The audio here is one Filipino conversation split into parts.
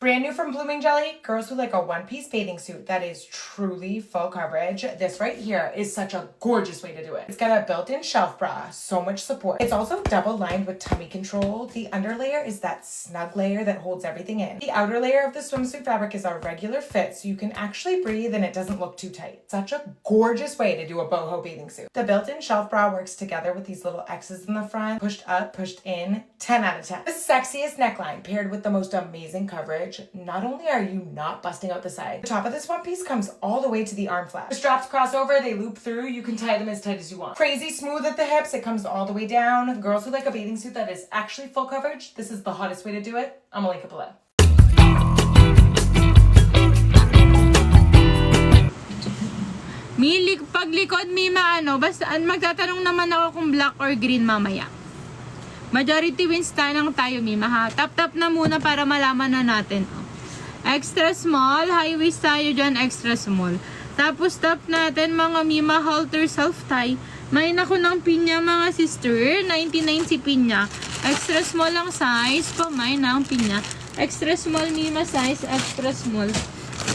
Brand new from Blooming Jelly, girls who like a one-piece bathing suit that is truly full coverage. This right here is such a gorgeous way to do it. It's got a built-in shelf bra, so much support. It's also double lined with tummy control. The underlayer is that snug layer that holds everything in. The outer layer of the swimsuit fabric is a regular fit, so you can actually breathe and it doesn't look too tight. Such a gorgeous way to do a boho bathing suit. The built-in shelf bra works together with these little X's in the front, pushed up, pushed in, 10 out of 10. The sexiest neckline paired with the most amazing coverage. Not only are you not busting out the side, the top of this one piece comes all the way to the arm flap. The straps cross over, they loop through, you can tie them as tight as you want. Crazy smooth at the hips, it comes all the way down. Girls who like a bathing suit that is actually full coverage, this is the hottest way to do it. I'm gonna link it below. Paglikod, Mima, basta magtatanong naman ako kung black or green mamaya. Majority wins tayo Mima, ha. Tap na muna para malaman na natin. Extra small, high waist tayo dyan, extra small. Tapos tap natin mga Mima halter self-tie. May nako ng pinya mga sister, 99 si pinya. Extra small ang size, pamay ng pinya. Extra small Mima size, extra small.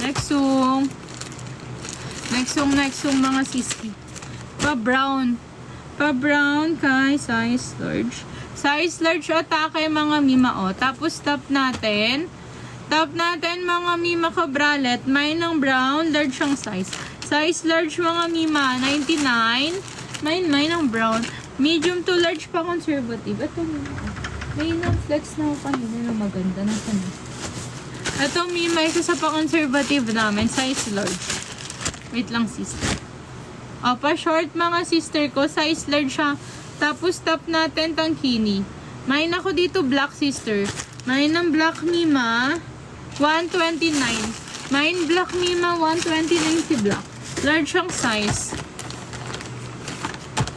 Next song mga siski. Pa-brown kay size large. Size large atake mga Mima, Tapos tap natin mga Mima ka-bralette. May ng brown, large ang size. Size large mga Mima, 99. May ng brown. Medium to large pa conservative. Ito Mima. May flex na ako kanina na maganda na sana. Ito Mima, isa sa pa-conservative namin. Size large. Wait lang sister. Pa-short mga sister ko. Size large siya. Tapos tap natin tangkini. May ako dito black sister. May ng black Mima. 129. May black Mima. 129 si black. Large ang size.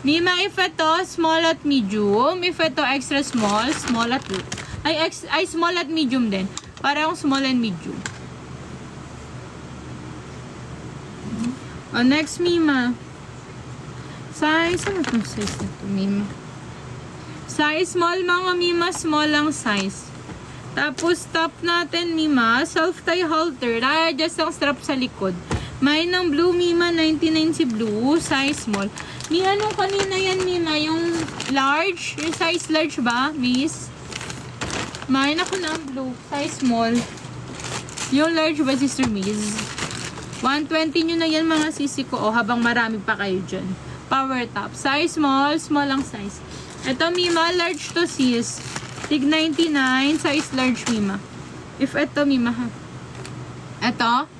Mima, if ito small at medium. If ito extra small. Small at small at medium din. Parang small and medium. Next Mima. Size, ano itong size na ito, Mima? Size small mga Mima, small lang size. Tapos top natin Mima, self-tie halter. Adjust ang strap sa likod. May ng blue Mima, 99 si blue, size small. Anong kanina yan Mima? Yung large? Yung size large ba, miss? May ako na ang blue, size small. Yung large ba, sister miss? 120 nyo na yan mga sisi ko, habang marami pa kayo dyan. Power top. Size small, small ang size. Ito Mima, large to sis. Tig 99, size large Mima. If ito Mima, ha. Ito,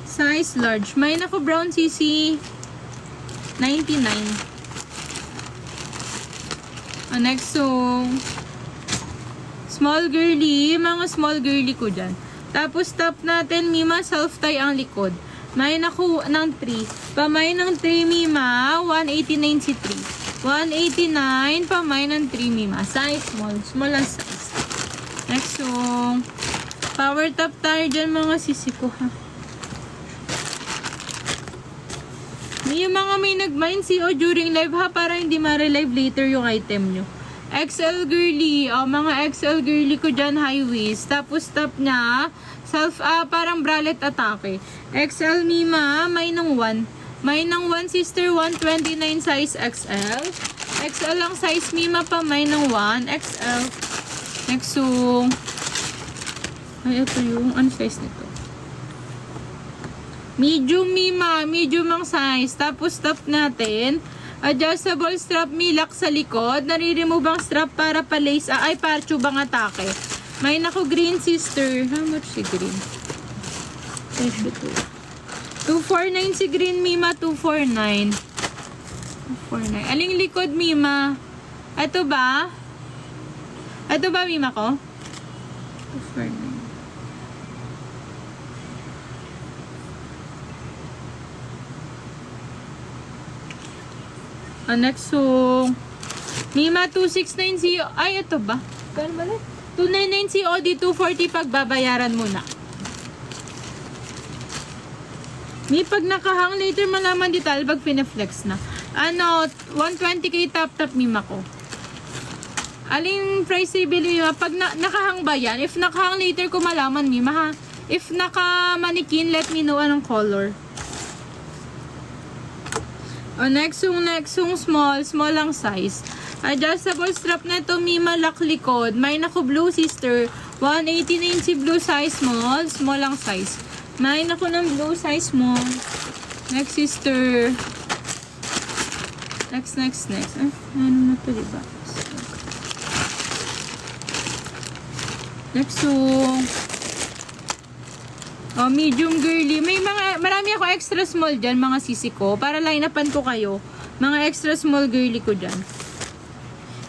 size large. May nako brown sisi. 99. Next song. Small girly. Mga small girly ko dyan. Tapos top natin Mima, self-tie ang likod. May nako ng 3. Pamay ng 3 Mima, 189 si 3. 189, pamay ng 3 Mima. Size small. Small ang size. Next song. Power top tayo dyan mga sisi ko, ha. Yung mga may nag-mind CO during live, ha, para hindi ma-relive later yung item nyo. XL girly. Mga XL girly ko dyan, high waist. Tapos top niya, parang bralette atake. XL Mima, may ng 1. May ng 1 sister, 129 size XL. XL ang size Mima pa, may ng 1. XL. Next song. Ay, ito yung, ano size nito? Medium Mima, medium ang size. Tapos top natin. Adjustable strap milak sa likod. Nare-remove ang strap para pa-lace. Para tubang atake. May nako green sister. How much si green? 249 si green Mima. 249. Aling likod Mima? Ito ba? Ito ba Mima ko? 249. Next song. Mima 269 si... Ay, ito ba? Pero balik. 299 COD, 240 pagbabayaran muna. May pag nakahang later malaman detail pag pinaflex na. 120k tap Mima ko. Aling price ibili Mima? Pag nakahang ba yan? If nakahang later ko malaman Mima ha. If naka-manikin, let me know anong color. O, next yung small lang size. Adjustable strap na ito, Mima, lock likod. May naku blue sister. 189 si blue size small lang size. May naku ng blue size small. Next sister. Next. Ano na to, diba? Next medium girly. Marami ako extra small dyan, mga sisi ko. Para line-upan ko kayo. Mga extra small girly ko dyan.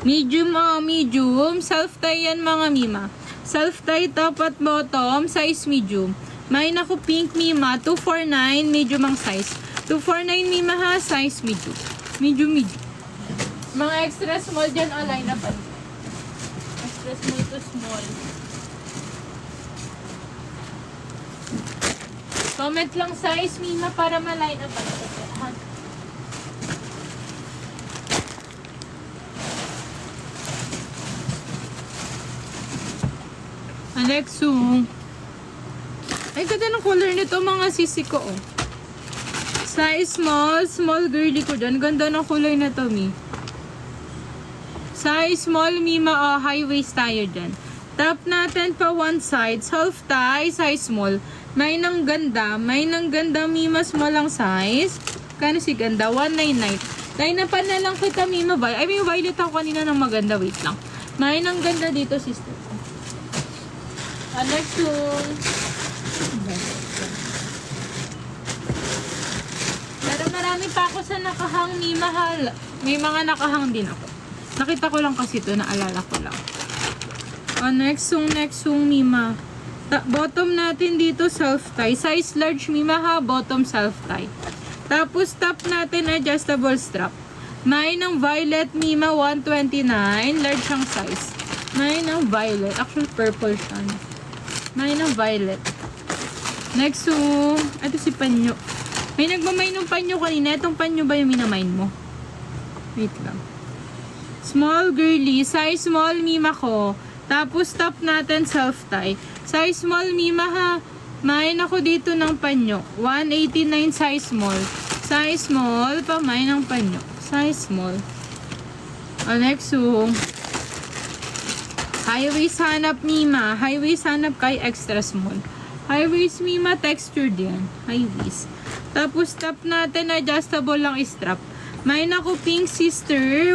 Medium. Self-tie yan, mga Mima. Self-tie top at bottom, size medium. May naku pink, Mima. 249, medium ang size. 249, Mima ha, size medium. Medium. Mga extra small dyan, line-upan. Extra small to small. Comment lang size, Mima, para ma-line up ang lahat. Alexo. Ay, ganda ng color nito, mga sisi ko, oh. Size small girly ko dyan. Ganda ng kulay na to, Mi. Size small, Mima, high waist tayo dyan. Top natin pa one side, half tie, size small. May nang ganda, Mima, small ang size. Kano si ganda? 199. Line-upan na lang kita, Mima. Violet ako kanina ng maganda. Wait lang. May nang ganda dito, sister. Next one. Pero marami pa ako sa nakahang, Mima. May mga nakahang din ako. Nakita ko lang kasi ito, naalala ko lang. Next one, Mima. Bottom natin dito self-tie. Size large, Mima ha. Bottom self-tie. Tapos top natin adjustable strap. May ng violet, Mima, 129. Large ang size. May ng violet. Actually, purple siya. May ng violet. Next ito si panyo. May nagmamay ng panyo kanina. Itong panyo ba yung minamain mo? Wait lang. Small girly. Size small, Mima ko. Tapos top natin self-tie. Size small, Mima ha. Main ako dito ng panyo. 189 size small. Size small, pamain ng panyo. Size small. Next high waist hanap, Mima. High waist hanap kay extra small. High waist, Mima, textured yan. High waist. Tapos top natin adjustable lang strap. May naku pink sister.